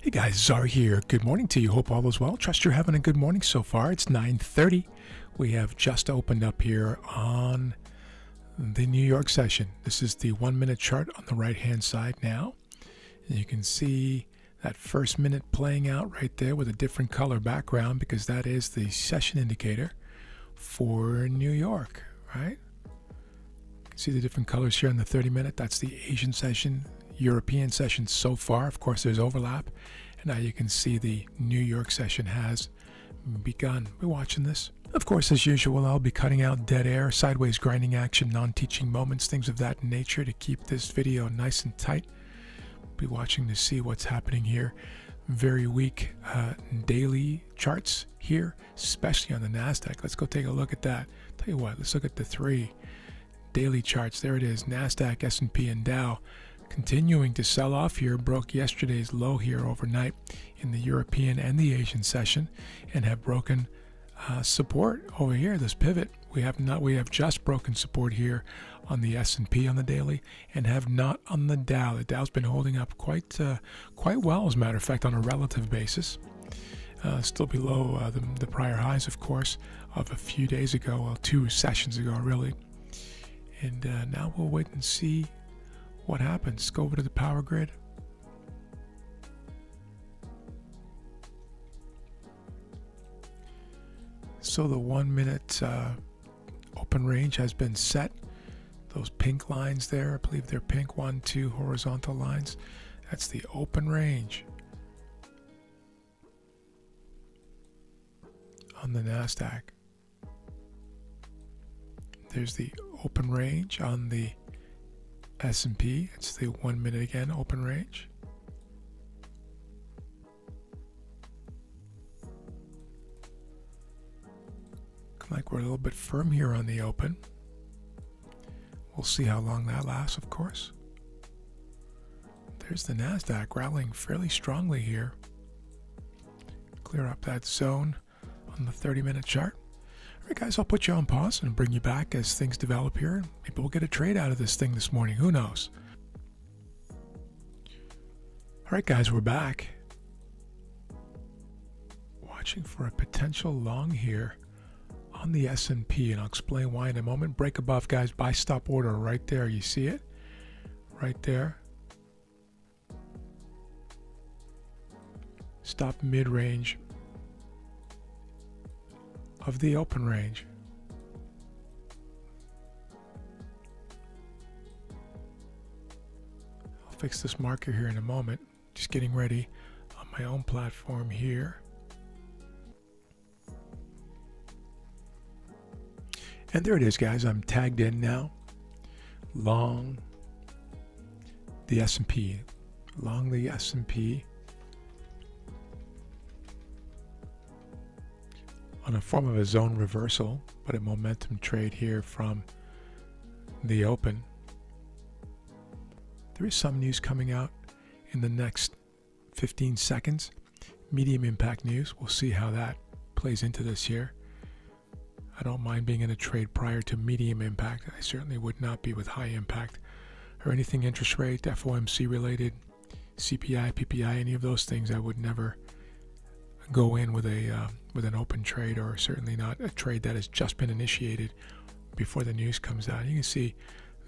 Hey guys, Czar here. Good morning to you. Hope all is well. Trust you're having a good morning so far. It's 9:30. We have just opened up here on the New York session. This is the 1 minute chart on the right hand side now. And you can see that first minute playing out right there with a different color background because that is the session indicator for New York, right? You can see the different colors here in the 30 minute. That's the Asian session. European session so far. Of course, there's overlap. And now you can see the New York session has begun. We're watching this. Of course, as usual, I'll be cutting out dead air, sideways grinding action, non-teaching moments, things of that nature to keep this video nice and tight. Be watching to see what's happening here. Very weak daily charts here, especially on the NASDAQ. Let's go take a look at that. Tell you what, let's look at the three daily charts. There it is, NASDAQ, S&P, and Dow. Continuing to sell off here, broke yesterday's low here overnight in the European and the Asian session, and have broken support over here. This pivot we have just broken support here on the S&P on the daily, and have not on the Dow. The Dow's been holding up quite well, as a matter of fact, on a relative basis. Still below the prior highs, of course, of a few days ago, well, 2 sessions ago, really. And now we'll wait and see what happens. Go over to the power grid. So the 1 minute open range has been set. Those pink lines there, I believe they're pink, 1, 2 horizontal lines. That's the open range on the NASDAQ. There's the open range on the S&P. It's the 1 minute again, open range. Looking like we're a little bit firm here on the open. We'll see how long that lasts, of course. There's the NASDAQ rallying fairly strongly here. Clear up that zone on the 30-minute chart. All right, guys, I'll put you on pause and bring you back as things develop here. Maybe we'll get a trade out of this thing this morning. Who knows? All right, guys, we're back. Watching for a potential long here on the S&P, and I'll explain why in a moment. Break above, guys. Buy stop order right there. You see it? Right there. Stop mid-range of the open range. I'll fix this marker here in a moment. Just getting ready on my own platform here. And there it is, guys. I'm tagged in now. Long the S&P. Long the S&P. On a form of a zone reversal, but a momentum trade here from the open. There is some news coming out in the next 15 seconds. Medium impact news. We'll see how that plays into this here. I don't mind being in a trade prior to medium impact. I certainly would not be with high impact or anything interest rate, FOMC related, CPI, PPI, any of those things. I would never go in with an open trade, or certainly not a trade that has just been initiated before the news comes out. You can see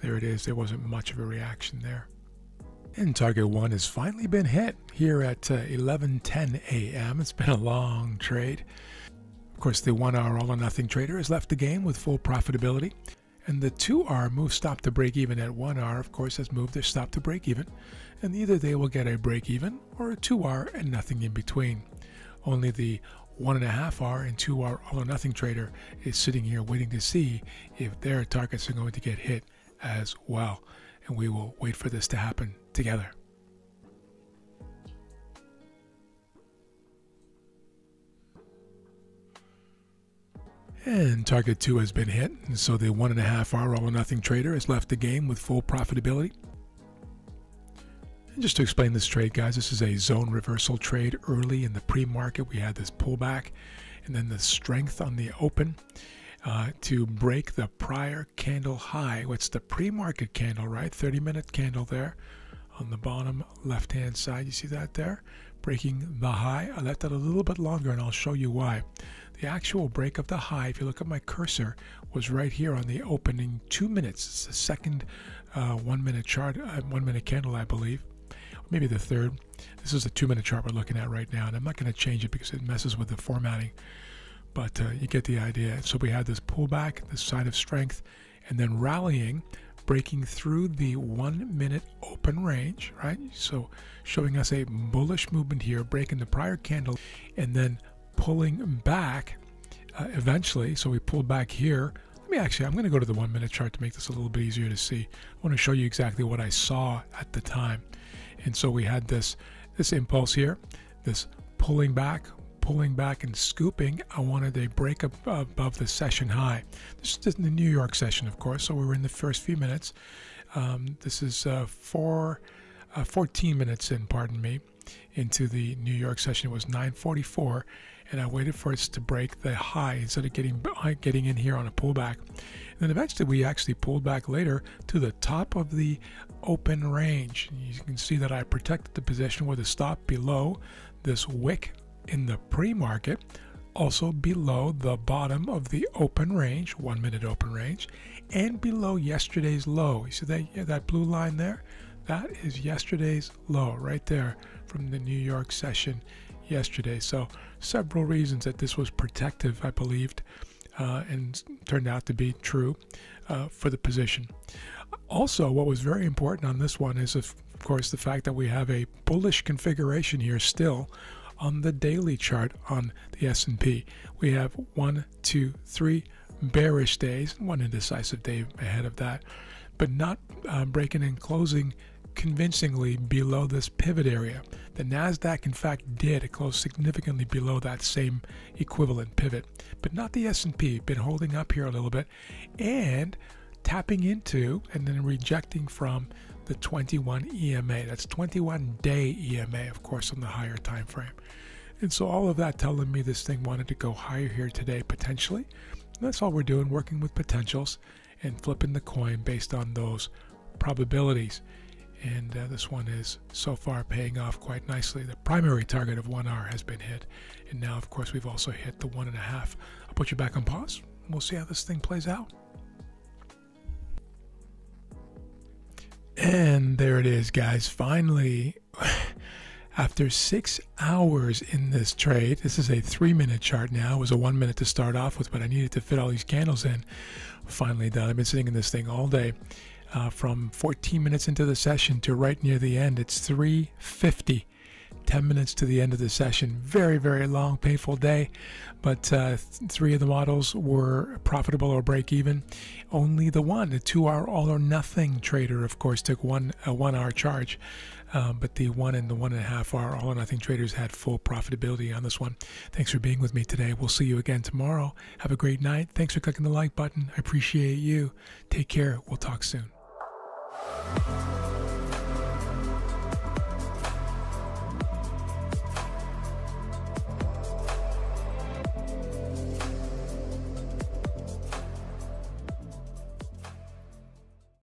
there it is. There wasn't much of a reaction there. And target 1 has finally been hit here at 11:10 a.m. It's been a long trade. Of course, the 1 hour all or nothing trader has left the game with full profitability. And the 2 hour move stop to break even at 1 hour, of course, has moved their stop to break even. And either they will get a break even or a 2 hour and nothing in between. Only the 1.5 hour and 2 hour all or nothing trader is sitting here waiting to see if their targets are going to get hit as well. And we will wait for this to happen together. And target 2 has been hit, and so the 1.5 hour all or nothing trader has left the game with full profitability. And just to explain this trade, guys, this is a zone reversal trade. Early in the pre-market, we had this pullback and then the strength on the open to break the prior candle high. What's the pre-market candle, right? 30-minute candle there on the bottom left-hand side. You see that there? breaking the high. I left it a little bit longer, and I'll show you why. The actual break of the high, if you look at my cursor, was right here on the opening 2 minutes. It's the second 1 minute chart, 1 minute candle, I believe. Maybe the third. This is the 2 minute chart we're looking at right now, and I'm not going to change it because it messes with the formatting. But you get the idea. So we had this pullback, this sign of strength, and then rallying, breaking through the 1 minute open range, right? So showing us a bullish movement here, breaking the prior candle, and then pulling back eventually. So we pulled back here. I'm going to go to the 1 minute chart to make this a little bit easier to see. I want to show you exactly what I saw at the time. And so we had this impulse here, this pulling back and scooping. I wanted a break up above the session high. This is the New York session, of course, so we were in the first few minutes. This is 14 minutes in, pardon me, into the New York session. It was 9:44, and I waited for it to break the high instead of getting in here on a pullback. And then eventually we actually pulled back later to the top of the open range. And you can see that I protected the position with a stop below this wick in the pre-market, also below the bottom of the open range, 1 minute open range, and below yesterday's low. You see that blue line there? That is yesterday's low right there from the New York session yesterday. So several reasons that this was protective, I believed, and turned out to be true for the position. Also, what was very important on this one is, of course, the fact that we have a bullish configuration here still on the daily chart on the S&P. We have 1, 2, 3 bearish days, one indecisive day ahead of that, but not breaking and closing convincingly below this pivot area. The NASDAQ, in fact, did. It closed significantly below that same equivalent pivot, but not the S&P. Been holding up here a little bit and tapping into and then rejecting from the 21 EMA. That's 21-day EMA, of course, on the higher time frame. And so all of that telling me this thing wanted to go higher here today, potentially. And that's all we're doing, working with potentials and flipping the coin based on those probabilities. And this one is so far paying off quite nicely. The primary target of 1 hour has been hit. And now, of course, we've also hit the 1.5. I'll put you back on pause. And we'll see how this thing plays out. And there it is, guys. Finally, after 6 hours in this trade, this is a 3 minute chart now. It was a 1 minute to start off with, but I needed to fit all these candles in. Finally done. I've been sitting in this thing all day. From 14 minutes into the session to right near the end, it's 3:50. 10 minutes to the end of the session. Very, very long, painful day, but 3 of the models were profitable or break even. Only the 2-hour all or nothing trader, of course, took a 1 hour charge, but the 1 and the 1.5 hour all or nothing traders had full profitability on this one. Thanks for being with me today. We'll see you again tomorrow. Have a great night. Thanks for clicking the like button. I appreciate you. Take care. We'll talk soon.